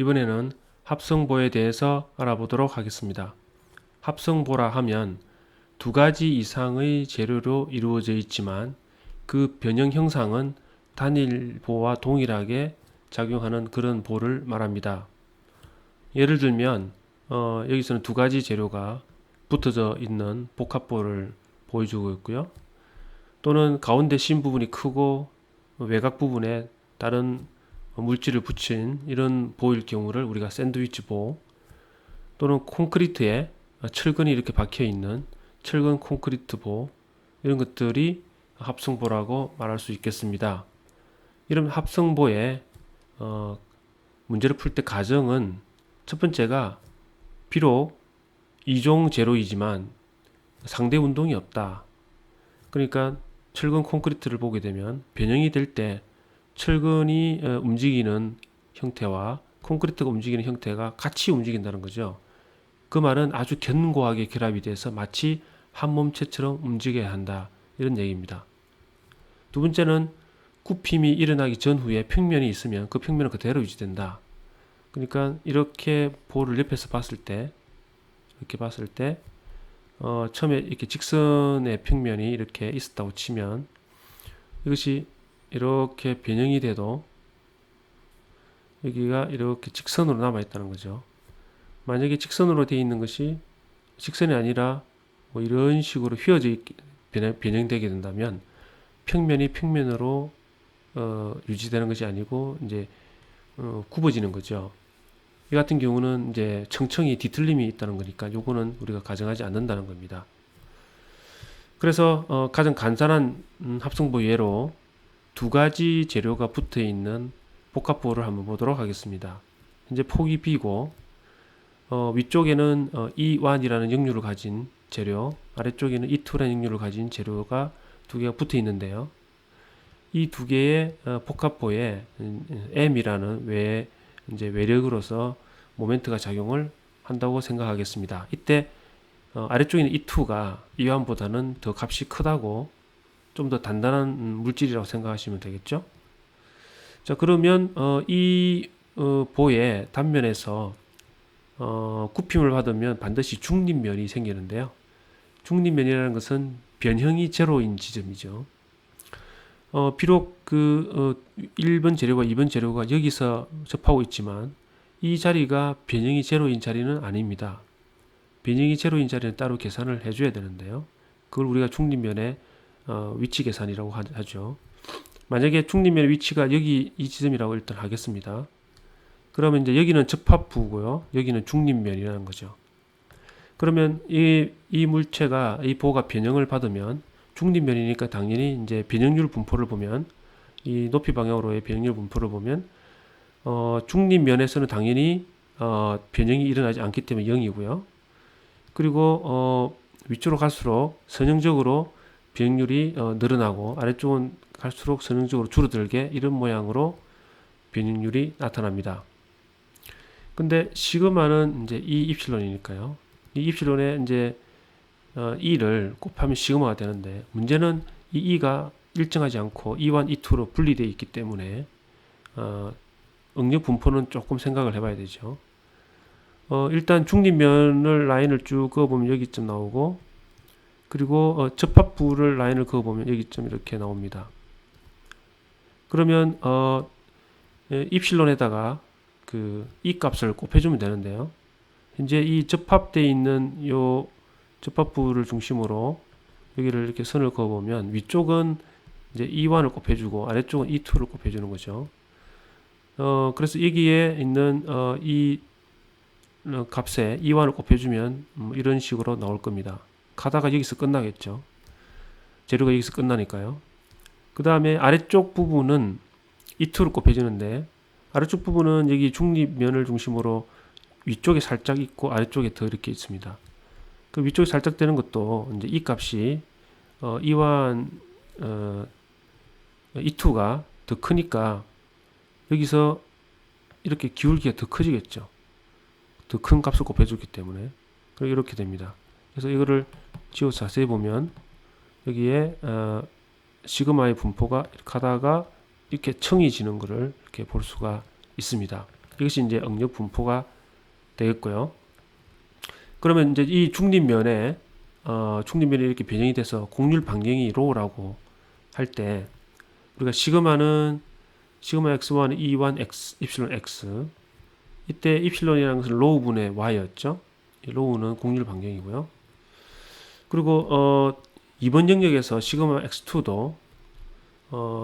이번에는 합성보에 대해서 알아보도록 하겠습니다. 합성보라 하면 두 가지 이상의 재료로 이루어져 있지만 그 변형 형상은 단일보와 동일하게 작용하는 그런 보를 말합니다. 예를 들면 여기서는 두 가지 재료가 붙어져 있는 복합보를 보여주고 있고요. 또는 가운데 심 부분이 크고 외곽 부분에 다른 물질을 붙인 이런 보일 경우를 우리가 샌드위치 보, 또는 콘크리트에 철근이 이렇게 박혀 있는 철근 콘크리트 보, 이런 것들이 합성보라고 말할 수 있겠습니다. 이런 합성보의 문제를 풀 때 가정은 첫 번째가 비록 이종 제로이지만 상대 운동이 없다. 그러니까 철근 콘크리트를 보게 되면 변형이 될 때 철근이 움직이는 형태와 콘크리트가 움직이는 형태가 같이 움직인다는 거죠. 그 말은 아주 견고하게 결합이 돼서 마치 한 몸체처럼 움직여야 한다, 이런 얘기입니다. 두 번째는 굽힘이 일어나기 전후에 평면이 있으면 그 평면은 그대로 유지된다. 그러니까 이렇게 볼을 옆에서 봤을 때 처음에 이렇게 직선의 평면이 이렇게 있었다고 치면 이것이 이렇게 변형이 돼도 여기가 이렇게 직선으로 남아있다는 거죠. 만약에 직선으로 되어 있는 것이 직선이 아니라 뭐 이런 식으로 휘어져 변형되게 된다면 평면이 평면으로 유지되는 것이 아니고 이제 굽어지는 거죠. 이 같은 경우는 이제 청청이 뒤틀림이 있다는 거니까 요거는 우리가 가정하지 않는다는 겁니다. 그래서 가장 간단한 합성보 예로 두 가지 재료가 붙어 있는 복합보를 한번 보도록 하겠습니다. 현재 폭이 B고 위쪽에는 E1이라는 역류를 가진 재료, 아래쪽에는 E2라는 역류를 가진 재료가 두 개가 붙어 있는데요. 이 두 개의 복합보에 M이라는 외력으로서 모멘트가 작용을 한다고 생각하겠습니다. 이때 아래쪽에 있는 E2가 E1보다는 더 값이 크다고, 좀 더 단단한 물질이라고 생각하시면 되겠죠. 자, 그러면 이 보의 단면에서 굽힘을 받으면 반드시 중립면이 생기는데요. 중립면이라는 것은 변형이 제로인 지점이죠. 비록 그 1번 재료와 2번 재료가 여기서 접하고 있지만 이 자리가 변형이 제로인 자리는 아닙니다. 변형이 제로인 자리는 따로 계산을 해줘야 되는데요. 그걸 우리가 중립면의 위치 계산이라고 하죠. 만약에 중립면의 위치가 여기 이 지점이라고 일단 하겠습니다. 그러면 이제 여기는 접합부고요. 여기는 중립면이라는 거죠. 그러면 이 물체가, 이 보가 변형을 받으면 중립면이니까 당연히 이제 변형률 분포를 보면, 이 높이 방향으로의 변형률 분포를 보면 중립면에서는 당연히 변형이 일어나지 않기 때문에 0이고요. 그리고 위쪽으로 갈수록 선형적으로 변형률이 늘어나고 아래쪽은 갈수록 선형적으로 줄어들게, 이런 모양으로 변형률이 나타납니다. 근데 시그마는 이제 이 입실론이니까요. 이 입실론에 이제 E를 곱하면 시그마가 되는데, 문제는 이 E가 일정하지 않고 E1, E2로 분리되어 있기 때문에 응력 분포는 조금 생각을 해봐야 되죠. 일단 중립면을 라인을 쭉 그어보면 여기쯤 나오고, 그리고 접합부를 라인을 그어보면 여기쯤 이렇게 나옵니다. 그러면 입실론에다가 그 E 값을 곱해주면 되는데요. 현재 이 접합되어 있는 요 접합부를 중심으로 여기를 이렇게 선을 그어보면 위쪽은 이제 E1을 곱해주고 아래쪽은 E2를 곱해주는 거죠. 그래서 여기에 있는 이 값에 E1을 곱해주면 이런 식으로 나올 겁니다. 가다가 여기서 끝나겠죠. 재료가 여기서 끝나니까요. 그 다음에 아래쪽 부분은 E2를 곱해주는데, 아래쪽 부분은 여기 중립면을 중심으로 위쪽에 살짝 있고 아래쪽에 더 이렇게 있습니다. 그 위쪽에 살짝 되는 것도 이제 이 값이 E1, E2가 더 크니까 여기서 이렇게 기울기가 더 커지겠죠. 더 큰 값을 곱해주기 때문에. 이렇게 됩니다. 그래서 이거를 지워서 자세히 보면 여기에 시그마의 분포가 이렇게 하다가 이렇게 청이 지는 것을 이렇게 볼 수가 있습니다. 이것이 이제 응력 분포가 되겠고요. 그러면 이제 이 중립면에 중립면이 이렇게 변형이 돼서 곡률 반경이 로우라고 할 때 우리가 시그마는 시그마 x1은 e1 x 입실론 x, 이때 입실론이라는 것은 로우분의 y였죠. 이 로우는 곡률 반경이고요. 그리고 2번 영역에서 시그마 x2도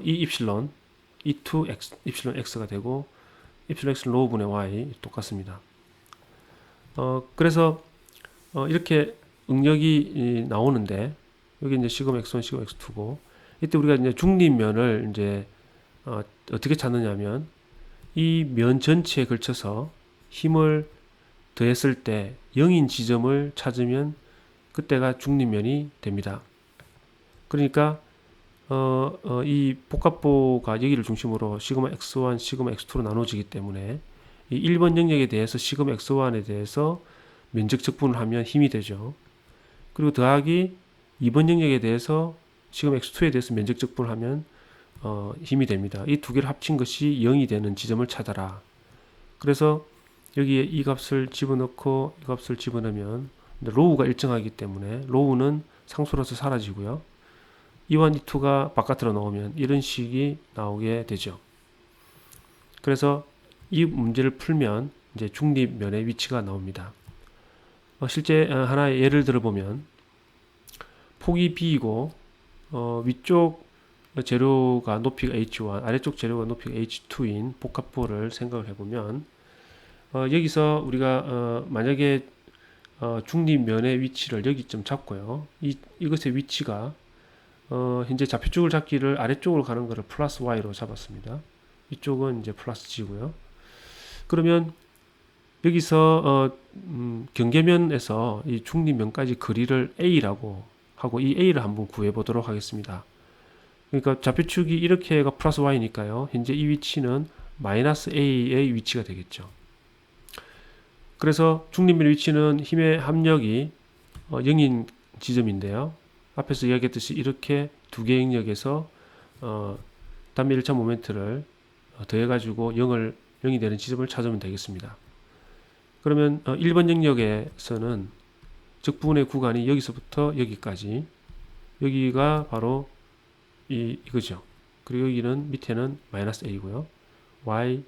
이 입실론 e2 x 입실론 x가 되고 입실론 x는 로우분의 y 똑같습니다. 그래서 이렇게 응력이 나오는데 여기 이제 시그마 x1, 시그마 x2고 이때 우리가 이제 중립면을 이제 어떻게 찾느냐면 이 면 전체에 걸쳐서 힘을 더했을 때 0인 지점을 찾으면 그때가 중립면이 됩니다. 그러니까 이 복합보가 여기를 중심으로 시그마 x1, 시그마 x2로 나눠지기 때문에 이 1번 영역에 대해서 시그마 x1에 대해서 면적 적분을 하면 힘이 되죠. 그리고 더하기 2번 영역에 대해서 시그마 x2에 대해서 면적 적분을 하면 힘이 됩니다. 이 두 개를 합친 것이 0이 되는 지점을 찾아라. 그래서 여기에 이 값을 집어넣고 이 값을 집어넣으면 로우가 일정하기 때문에 로우는 상수로서 사라지고요. 2와 2가 바깥으로 나오면 이런 식이 나오게 되죠. 그래서 이 문제를 풀면 이제 중립면의 위치가 나옵니다. 실제 하나의 예를 들어보면 폭이 B이고 위쪽 재료가 높이가 H1, 아래쪽 재료가 높이가 H2인 복합보를 생각을 해보면 여기서 우리가 만약에 중립면의 위치를 여기쯤 잡고요. 이것의 위치가 현재 좌표축을 잡기를 아래쪽으로 가는 것을 플러스 Y로 잡았습니다. 이쪽은 이제 플러스 G고요. 그러면 여기서 경계면에서 이 중립면까지 거리를 A라고 하고 이 A를 한번 구해 보도록 하겠습니다. 그러니까 좌표축이 이렇게가 플러스 Y니까요. 현재 이 위치는 마이너스 A의 위치가 되겠죠. 그래서 중립면의 위치는 힘의 합력이 0인 지점인데요. 앞에서 이야기했듯이 이렇게 두 개의 영역에서 단면 1차 모멘트를 더해가지고 0이 되는 지점을 찾으면 되겠습니다. 그러면 1번 영역에서는 적분의 구간이 여기서부터 여기까지, 여기가 바로 이거죠. 그리고 여기는 밑에는 마이너스 A고요. Y,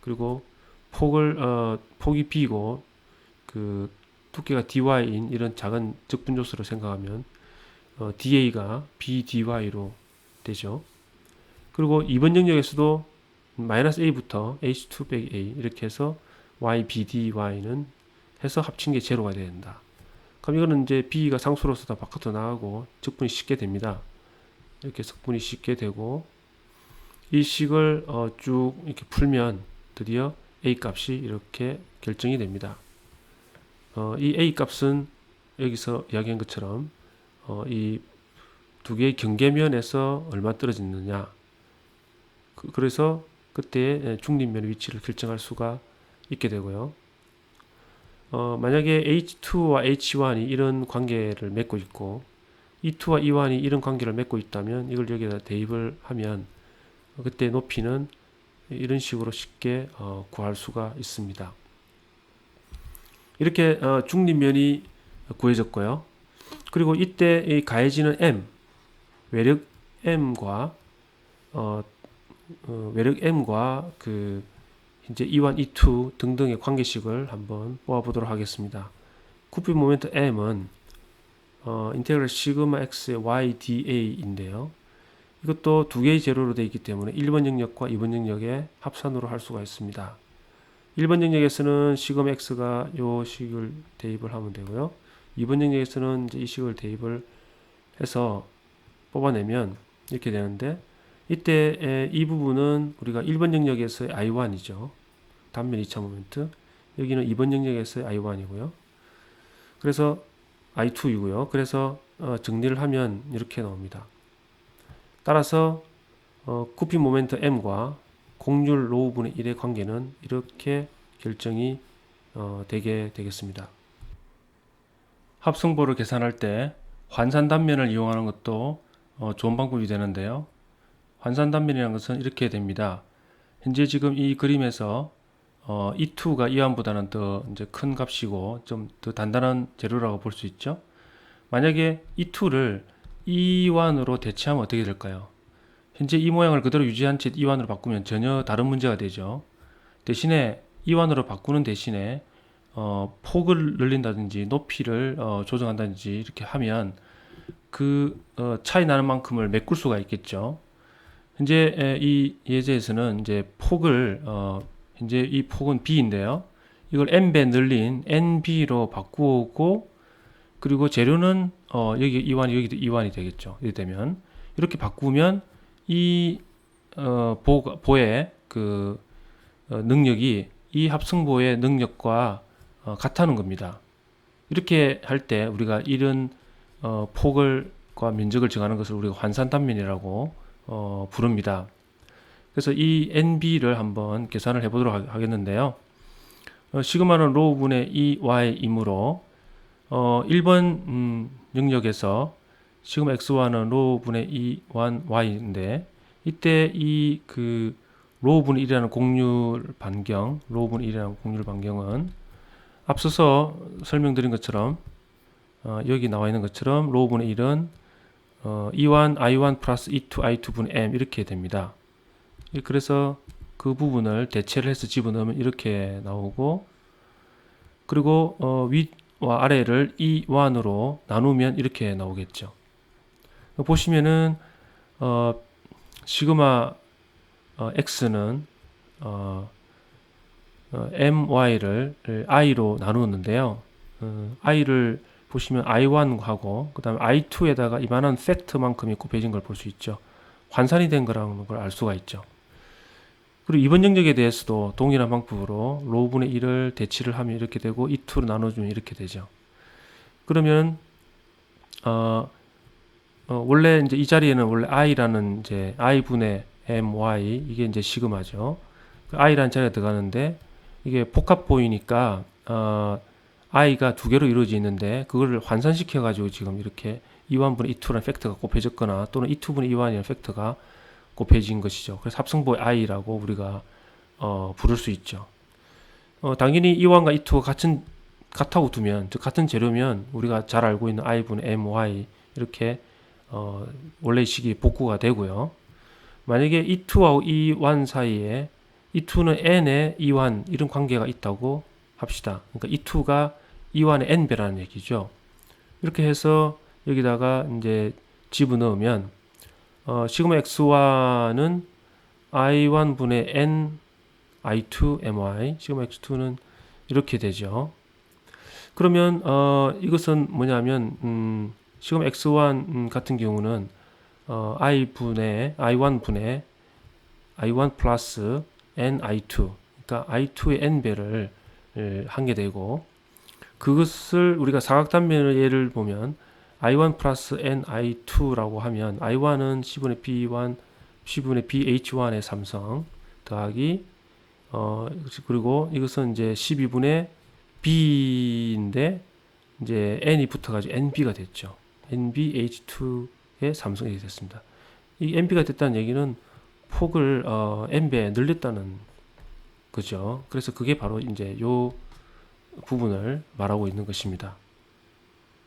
그리고 폭이 B고 그 두께가 DY인 이런 작은 적분조수로 생각하면 DA가 BDY로 되죠. 그리고 2번 영역에서도 마이너스 A부터 H2 빼기 A 이렇게 해서 YBDY는 해서 합친 게 제로가 돼야 된다. 그럼 이거는 이제 B가 상수로서 다 바깥으로 나가고 적분이 쉽게 됩니다. 이렇게 적분이 쉽게 되고 이 식을 쭉 이렇게 풀면 드디어 A 값이 이렇게 결정이 됩니다. 이 A 값은 여기서 이야기한 것처럼 이 두 개의 경계면에서 얼마 떨어지느냐. 그래서 그때 중립면 위치를 결정할 수가 있게 되고요. 만약에 H2와 H1이 이런 관계를 맺고 있고 E2와 E1이 이런 관계를 맺고 있다면 이걸 여기다 대입을 하면 그때 높이는 이런 식으로 쉽게 구할 수가 있습니다. 이렇게 중립면이 구해졌고요. 그리고 이때 이 가해지는 M, 외력 M과 그 이제 E1, E2 등등의 관계식을 한번 뽑아보도록 하겠습니다. 쿠피 모멘트 M은 인테그럴 시그마 x의 YDA인데요. 이것도 두 개의 재료로 되어 있기 때문에 1번 영역과 2번 영역의 합산으로 할 수가 있습니다. 1번 영역에서는 시그마 x가 요 식을 대입을 하면 되고요. 2번 영역에서는 이제 이 식을 대입을 해서 뽑아내면 이렇게 되는데 이때 이 부분은 우리가 1번 영역에서의 I1이죠. 단면 2차 모멘트. 여기는 2번 영역에서의 I1이고요. 그래서 I2이고요. 그래서 정리를 하면 이렇게 나옵니다. 따라서 쿠피 모멘트 M과 곡률 로우분의 1의 관계는 이렇게 결정이 되게 되겠습니다. 합성보를 계산할 때 환산 단면을 이용하는 것도 좋은 방법이 되는데요. 환산 단면이라는 것은 이렇게 됩니다. 현재 지금 이 그림에서 E2가 E1보다는 더 이제 큰 값이고 좀 더 단단한 재료라고 볼 수 있죠. 만약에 E2를 E1으로 대체하면 어떻게 될까요? 현재 이 모양을 그대로 유지한 채 E1으로 바꾸면 전혀 다른 문제가 되죠. 대신에 E1으로 바꾸는 대신에 폭을 늘린다든지 높이를 조정한다든지 이렇게 하면 그 차이 나는 만큼을 메꿀 수가 있겠죠. 현재 이 예제에서는 이제 폭을 현재 이 폭은 B인데요. 이걸 N배 늘린 NB로 바꾸고 그리고 재료는 여기 E1이 여기도 E1이 되겠죠. 이렇게 되면 이렇게 바꾸면 이 보의 그 능력이 이 합성보의 능력과 같다는 겁니다. 이렇게 할 때 우리가 이런 폭을과 면적을 정하는 것을 우리가 환산단면이라고 부릅니다. 그래서 이 NB를 한번 계산을 해보도록 하겠는데요. 시그마는 로우 분의 2y이므로 1번 영역에서 시그마 x1은 로우 분의 2y인데 이때 이 그 로우 분의 1이라는 공률 반경, 로우 분의 1이라는 공률 반경은 앞서서 설명드린 것처럼 여기 나와 있는 것처럼 로우 분의 1은 E1, I1 플러스 E2, I2 분의 M 이렇게 됩니다. 그래서 그 부분을 대체를 해서 집어넣으면 이렇게 나오고 그리고 윗과 아래를 E1으로 나누면 이렇게 나오겠죠. 보시면은 시그마 X는 MY를 I로 나누었는데요. I를 보시면 I1하고 그 다음에 I2에다가 이만한 팩트만큼이 곱해진 걸 볼 수 있죠. 환산이 된 거라는 걸 알 수가 있죠. 그리고 이번 영역에 대해서도 동일한 방법으로 로우 분의 1을 대치를 하면 이렇게 되고 E2로 나눠주면 이렇게 되죠. 그러면 원래 이제 이 자리에는 원래 I라는 이제 I 분의 MY 이게 이제 시그마죠. 그 I라는 자리가 들어가는데 이게 복합보이니까 I가 두 개로 이루어져 있는데 그거를 환산시켜 가지고 지금 이렇게 E1분의 E2라는 팩터가 곱해졌거나 또는 E2분의 E1이라는 팩터가 곱해진 것이죠. 그래서 합성보의 I라고 우리가 부를 수 있죠. 당연히 E1과 E2가 같다고 두면 즉 같은 재료면 우리가 잘 알고 있는 I분의 MY 이렇게 원래 식이 복구가 되고요. 만약에 E2하고 E1 사이에 E2는 N에 E1 이런 관계가 있다고 합시다. 그러니까 E2가 E1의 N배라는 얘기죠. 이렇게 해서 여기다가 이제 집어넣으면 시그마 X1은 I1 분의 N I2 MY 시그마 X2는 이렇게 되죠. 그러면 이것은 뭐냐면 시그마 X1 같은 경우는 I1 분의 I1 플러스 N I2 그러니까 I2의 N배를 하게 되고 그것을 우리가 사각단면의 예를 보면 I1 플러스 N I2라고 하면 I1은 C분의 B1 C분의 BH1의 삼성 더하기 그리고 이것은 이제 12분의 B인데 이제 N이 붙어가지고 NB가 됐죠. NBH2의 삼성이 됐습니다. 이 NB가 됐다는 얘기는 폭을 N배 늘렸다는 거죠. 그래서 그게 바로 이제 요 부분을 말하고 있는 것입니다.